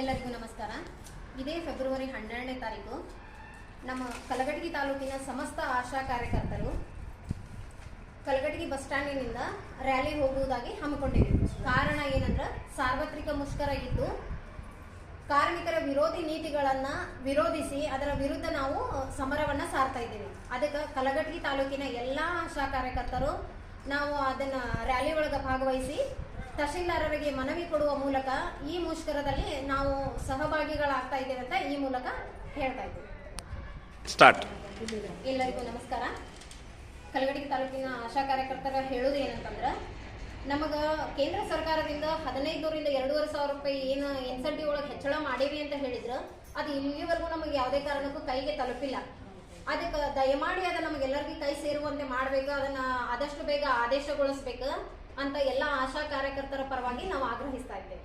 ಎಲ್ಲರಿಗೂ ನಮಸ್ಕಾರ. ಇದೇ ಫೆಬ್ರವರಿ 12ನೇ ತಾರೀಕು ನಮ್ಮ ಕಲಘಟಗಿ ತಾಲೂಕಿನ ಸಮಸ್ತ ಆಶಾ ಕಾರ್ಯಕರ್ತರು ಕಲಘಟಗಿ ಬಸ್ ಸ್ಟ್ಯಾಂಡಿನಿಂದ ರ್ಯಾಲಿ ಹೋಗುವುದಾಗಿ ಹಮ್ಮಿಕೊಂಡಿದ್ದೀವಿ. ಕಾರಣ ಏನಂದ್ರೆ ಸಾರ್ವತ್ರಿಕ ಮುಷ್ಕರ ಇದ್ದು ಕಾರ್ಮಿಕರ ವಿರೋಧಿ ನೀತಿಗಳನ್ನು ವಿರೋಧಿಸಿ ಅದರ ವಿರುದ್ಧ ನಾವು ಸಮರವನ್ನು ಸಾರ್ತಾ ಇದ್ದೀವಿ. ಅದಕ್ಕೆ ಕಲಘಟಗಿ ತಾಲೂಕಿನ ಎಲ್ಲ ಆಶಾ ಕಾರ್ಯಕರ್ತರು ನಾವು ಅದನ್ನು ರ್ಯಾಲಿ ಒಳಗೆ ಭಾಗವಹಿಸಿ ತಹಶೀಲ್ದಾರರಿಗೆ ಮನವಿ ಕೊಡುವ ಮೂಲಕ ಈ ಮುಷ್ಕರದಲ್ಲಿ ನಾವು ಸಹಭಾಗಿಗಳಾಗ್ತಾ ಇದ್ದೇವೆ ಅಂತ ಈ ಮೂಲಕ ಹೇಳ್ತಾ ಇದ್ದೀವಿ. ಸ್ಟಾರ್ಟ್. ಎಲ್ಲರಿಗೂ ನಮಸ್ಕಾರ. ಕಲಘಟಗಿ ತಾಲೂಕಿನ ಆಶಾ ಕಾರ್ಯಕರ್ತರ ಹೇಳೋದು ಏನಂತಂದ್ರೆ, ನಮಗೆ ಕೇಂದ್ರ ಸರ್ಕಾರದಿಂದ 1500ರಿಂದ 2500 ರೂಪಾಯಿ ಏನು ಇನ್ಸೆಂಟಿವ್ ಒಳಗೆ ಹೆಚ್ಚಳ ಮಾಡೀವಿ ಅಂತ ಹೇಳಿದ್ರು, ಅದು ಇಲ್ಲಿವರೆಗೂ ನಮಗೆ ಯಾವುದೇ ಕಾರಣಕ್ಕೂ ಕೈಗೆ ತಲುಪಿಲ್ಲ. ಅದಕ್ಕೆ ದಯಮಾಡಿ ಅದನ್ನು ನಮಗೆಲ್ಲರಿಗೂ ಕೈ ಸೇರುವಂತೆ ಮಾಡಬೇಕು, ಅದನ್ನು ಆದಷ್ಟು ಬೇಗ ಆದೇಶಗೊಳಿಸಬೇಕು ಅಂತ ಎಲ್ಲ ಆಶಾ ಕಾರ್ಯಕರ್ತರ ಪರವಾಗಿ ನಾವು ಆಗ್ರಹಿಸ್ತಾ ಇದ್ದೇವೆ.